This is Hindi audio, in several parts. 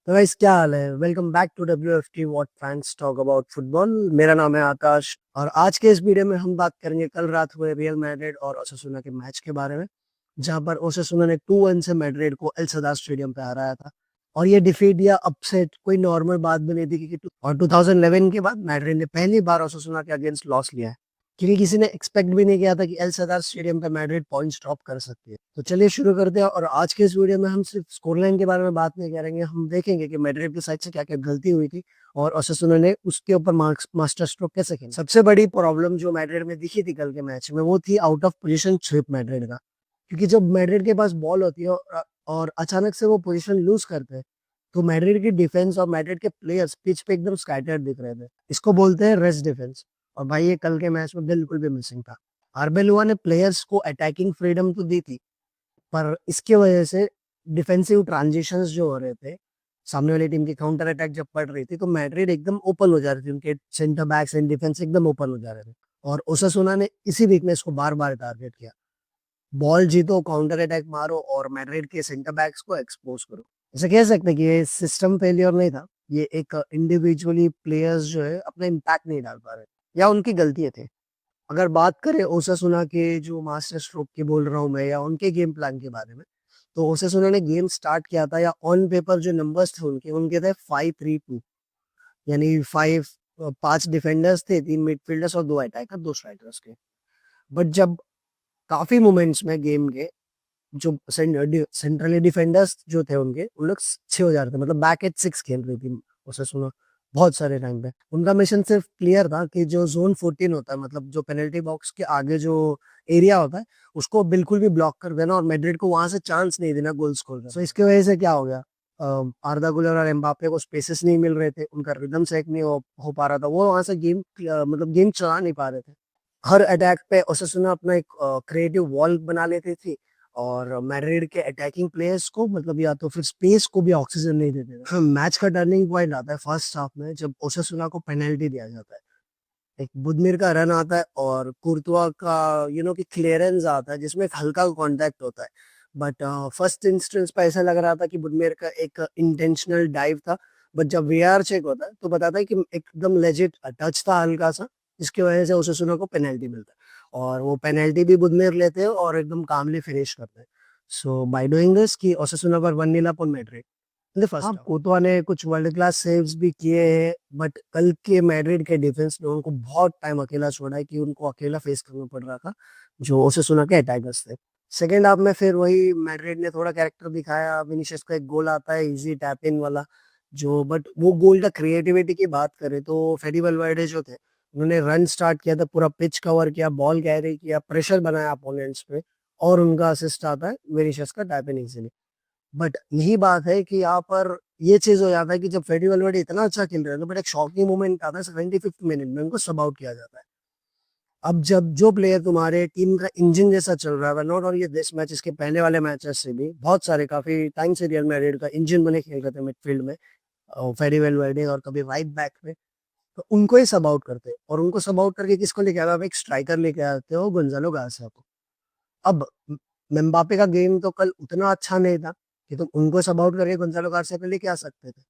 तो गाइस क्या हाल है। Welcome back to WFT what fans talk about football. मेरा नाम है आकाश और आज के इस वीडियो में हम बात करेंगे कल रात हुए रियल मैड्रिड और ओसासुना के मैच के बारे में, जहां पर ओसासुना ने 2-1 से मैड्रिड को एल सदार स्टेडियम पे हराया था। और ये डिफीट या अपसेट कोई नॉर्मल बात भी नहीं थी क्योंकि और 2011 के बाद मैड्रिड ने पहली बार ओसासुना के अगेंस्ट लॉस लिया है, क्योंकि किसी ने एक्सपेक्ट भी नहीं किया था कि एल सदार स्टेडियम पे मैड्रिड पॉइंट्स ड्रॉप कर सकती है। तो चलिए शुरू करते हैं। और आज के इस वीडियो में हम सिर्फ स्कोरलाइन के बारे में बात नहीं करेंगे, हम देखेंगे कि मैड्रिड की साइड से क्या क्या गलती हुई थी और ओसासुना ने उसके ऊपर मास्टर स्ट्रोक कैसे खेला। सबसे बड़ी प्रॉब्लम जो मैड्रिड में दिखी थी कल के मैच में वो थी आउट ऑफ पोजीशन स्विप मैड्रिड का। क्योंकि जब मैड्रिड के पास बॉल होती है और अचानक से वो पोजीशन लूज करते हैं, तो मैड्रिड की डिफेंस और मैड्रिड के प्लेयर्स पिच पे एकदम स्कैटर्ड दिख रहे थे। इसको बोलते हैं रेस्ट डिफेंस। और भाई ये कल के मैच में बिल्कुल भी मिसिंग था। आर्बेलुआ ने प्लेयर्स को अटैकिंग फ्रीडम तो दी थी, पर इसके वजह से डिफेंसिव ट्रांजिशंस जो हो रहे थे, सामने वाली टीम की काउंटर अटैक जब पड़ रही थी, तो मैड्रिड एकदम ओपन हो जा रही थी, उनके सेंटर बैक्स एंड डिफेंस एकदम ओपन हो जा रहे थे। और ओसासुना ने इसी वीकनेस को बार बार टारगेट किया। बॉल जीतो, काउंटर अटैक मारो और मैड्रिड के सेंटर बैक्स को एक्सपोज करो। ऐसे कह सकते हैं कि ये सिस्टम फेलियर नहीं था, ये एक इंडिविजुअली प्लेयर्स जो है अपना इम्पैक्ट नहीं डाल पा रहे या उनकी गलतियां थे। अगर बात करें ओसासुना के जो मास्टर स्ट्रोक की बोल रहा हूँ मैं या उनके गेम प्लान के बारे में, तो ओसासुना ने गेम स्टार्ट किया था या ऑन पेपर जो नंबर्स थे उनके उनके थे 5-3-2। यानी पांच डिफेंडर्स थे, तीन मिडफील्डर्स और दो अटैकर, दो स्ट्राइकर्स के। बट जब काफी मोमेंट्स में गेम के जो सेंट्रली डिफेंडर्स जो थे उनके उन लोग अच्छे हो जा रहे थे, मतलब बैक एट 6 खेल रही थी ओसासुना बहुत सारे टाइम पे। उनका मिशन सिर्फ क्लियर था कि जो जोन 14 होता है, मतलब जो पेनल्टी बॉक्स के आगे जो एरिया होता है, उसको बिल्कुल भी ब्लॉक कर देना और मैड्रिड को वहां से चांस नहीं देना गोल स्कोर का। तो इसकी वजह से क्या हो गया, आर्दा गुलर और एम्बापे को स्पेसेस नहीं मिल रहे थे, उनका रिदम सेट नहीं हो पा रहा था, वो वहां से गेम मतलब गेम चला नहीं पा रहे थे। हर अटैक पे ओसासुना अपना एक क्रिएटिव वॉल बना लेती थी और मैड्रिड के अटैकिंग प्लेयर्स को मतलब या तो फिर स्पेस को भी ऑक्सीजन नहीं देते थे। हाँ, मैच का टर्निंग पॉइंट आता है फर्स्ट हाफ में जब ओसासुना को पेनल्टी दिया जाता है। एक बुदमिर का रन आता है और कुर्तुआ का कि क्लियरेंस आता है जिसमें एक हल्का कांटेक्ट होता है। बट फर्स्ट इंस्टेंस पे ऐसा लग रहा था कि बुदमिर का एक इंटेंशनल डाइव था। बट जब वीआर चेक होता है तो बताता है कि एकदम लेजिट टच था हल्का सा, जिसकी वजह से ओसासुना को पेनल्टी मिलता है। और वो पेनल्टी भी बुदमिर लेते हैं और एकदम कामली फिनिश करते हैं। सो बाय डूइंग दिस कि ओसासुना पर 1-0 upon Madrid in the first half. कोतवा ने कुछ वर्ल्ड क्लास सेव्स भी किए हैं, बट कल के मैड्रिड के डिफेंस ने उनको बहुत टाइम अकेला छोड़ा है कि उनको अकेला फेस करना पड़ रहा था जो ओसासुना के अटैकर्स थे। सेकेंड हाफ में फिर वही मैड्रिड ने थोड़ा कैरेक्टर दिखाया, विनिशियस का एक गोल आता है इजी टैप इन वाला, जो बट वो गोल का क्रिएटिविटी की बात करें तो फेडी वैल्वर्डे जो थे उन्होंने रन स्टार्ट किया था, पूरा पिच कवर किया, बॉल कैरी किया, प्रेशर बनाया अपोनेंट्स पे, और उनका असिस्ट आता है विनिशियस का टैप इन इजीली। बट यही बात है कि यहाँ पर ये चीज हो जाता है कि जब फेडी वैल्वर्डे इतना अच्छा खेल रहे हैं तो बट एक शॉकिंग मोमेंट आता है 75th मिनट में, उनको सब आउट किया जाता है। अब जब जो प्लेयर तुम्हारे टीम का इंजन जैसा चल रहा है, नॉट ओनली दिस मैच, इसके पहले वाले मैचेस से भी बहुत सारे काफी टाइम से रियल मैड्रिड का इंजन बने खेल रहे थे मिडफील्ड में, फेडी वैल्वर्डे और कभी राइट बैक में, तो उनको ही सब आउट करते हैं। और उनको सब आउट करके किसको लेके आते हो, एक स्ट्राइकर लेके आते हो, गोंजालो गार्सिया को। अब एम्बापे का गेम तो कल उतना अच्छा नहीं था कि तुम उनको सब आउट करके गोंजालो गार्सिया पे लेके आ सकते थे।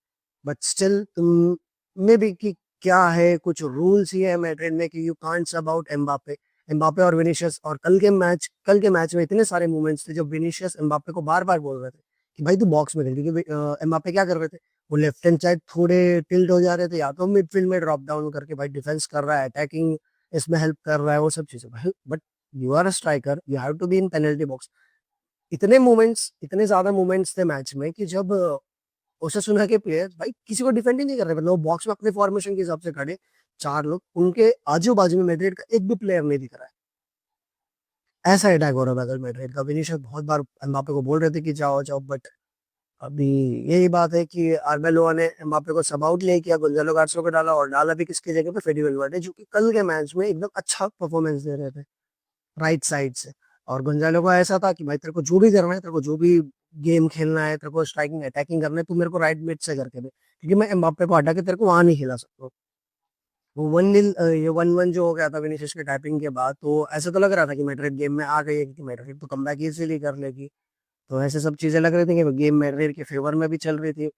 बट स्टिल तुम में भी कि क्या है, कुछ रूल्स ही है मैड्रिड में कि यू कांट सब आउट एम्बापे। एम्बापे और विनीशियस, और कल के मैच में इतने सारे मूवमेंट्स थे जब विनीशियस एम्बापे को बार बार बोल रहे थे कि भाई तू बॉक्स में खेल, क्योंकि एम्बापे क्या कर रहे थे, वो लेफ्ट हैंड साइड थोड़े टिल्ट हो जा रहे थे, या तो मिडफील्ड में ड्रॉप डाउन करके भाई डिफेंस कर रहा है, अटैकिंग इसमें हेल्प कर रहा है, वो सब चीजें भाई। But you are a striker, you have to be in penalty box. इतने ज्यादा मूवमेंट्स थे मैच में कि जब ओसासुना के प्लेयर्स भाई किसी को डिफेंड ही नहीं कर रहे, मतलब बॉक्स में अपने फॉर्मेशन के हिसाब से खड़े, चार लोग, उनके आजू बाजू में मैड्रिड का एक भी प्लेयर नहीं दिख रहा है। ऐसा अटैक हो रहा था कल मैड्रिड का। विनीशियस बहुत बार एम्बापे को बोल रहे थे कि जाओ जाओ, बट अभी यही बात है कि आर्बेलोआ ने एम्बापे को सब आउट नहीं किया, गोंजालो गार्सिया को डाला, और डाला भी किसकी जगह पे, फेडी वैल्वर्डे, जो कि कल के मैच में एकदम अच्छा परफॉर्मेंस दे रहे थे राइट साइड से। और गोंजालो को ऐसा था कि भाई तेरे को जो भी करना है, तेरे को जो भी गेम खेलना है, तेरे को स्ट्राइकिंग अटैकिंग करना है, तू मेरे को राइट मिड से करके दे, क्योंकि मैं एम्बापे को हटा के तेरे को वहां नहीं खिला सकता हूँ। वो 1-0 ये 1-1 जो हो गया था विनीसियस के टाइपिंग के बाद, तो ऐसा तो लग रहा था कि मैड्रिड गेम में आ गई है, कि मैड्रिड तो कमबैक इजीली कर लेगी। तो ऐसे सब चीजें लग रही थी कि गेम मैड्रिड के फेवर में भी चल रही थी।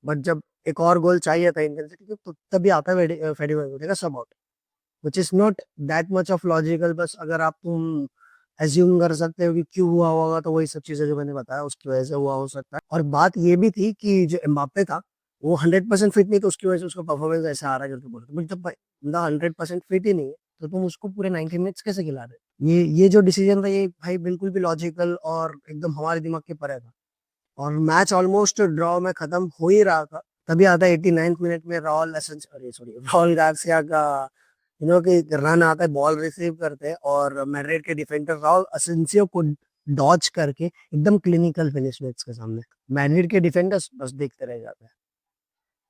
बट जब एक और गोल चाहिए था इंटेंसिटी तो तभी आता है फेडी वैल्वेर्डे का सब out, which is not that much of logical. बस अगर आप तुम एज्यूम कर सकते हो कि क्यों हुआ होगा, तो वही सब चीजें जो मैंने बताया उसकी वजह से हुआ हो सकता है। और बात ये भी थी कि जो एम्बाप्पे था वो 100% फिट नहीं, तो उसकी वजह से उसका परफॉर्मेंस ऐसा आ रहा है करके बोलते, बट जब बंदा 100% फिट ही नहीं है तो तुम उसको पूरे 90 मिनट्स कैसे खिला रहे हो? ये जो डिसीजन था ये भाई बिल्कुल भी लॉजिकल और एकदम हमारे दिमाग के परे था। और मैच ऑलमोस्ट ड्रॉ में खत्म हो ही रहा था, तभी आता है 89th मिनट में राहुल गार्सिया का कि रन आता है, बॉल रिसीव करते हैं और मैड्रिड के डिफेंडर राउल असेंसियो को डॉच करके एकदम क्लिनिकल फिनिश में इसके सामने मैड्रिड के डिफेंडर्स बस देखते रह जाते हैं।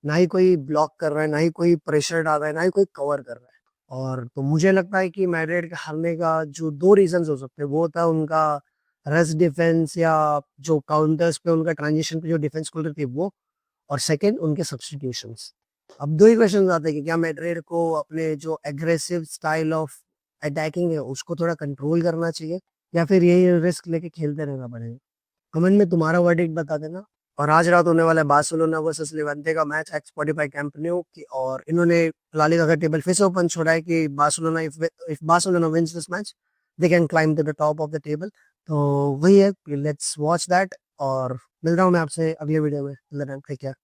ना ही कोई ब्लॉक कर रहा है, ना ही कोई प्रेशर डाल रहा है, ना ही कोई कवर कर रहा है। और तो मुझे लगता है कि मैड्रिड के हारने का जो दो रीजन हो सकते हैं, वो था उनका रस डिफेंस या जो काउंटर्स पे उनका ट्रांजिशन पे जो डिफेंस खुल रही थी वो, और सेकंड उनके सब्स्टिट्यूशंस। अब दो ही क्वेश्चन आते हैं कि क्या मैड्रिड को अपने जो एग्रेसिव स्टाइल ऑफ अटैकिंग है उसको थोड़ा कंट्रोल करना चाहिए, या फिर यही रिस्क लेके खेलते रहना पड़ेगा। कमेंट में तुम्हारा वर्डिक्ट बता देना। और आज रात होने वाला है बार्सिलोना वर्सेस लेवांते का match x Spotify camp new की, और इन्होंने ला लीगा का टेबल फिर से ओपन छोड़ा है कि Barcelona if Barcelona wins this match they can climb to the top of the table. तो वही है, लेट्स वॉच दैट। और मिल रहा हूँ मैं आपसे अगले वीडियो में। Take care.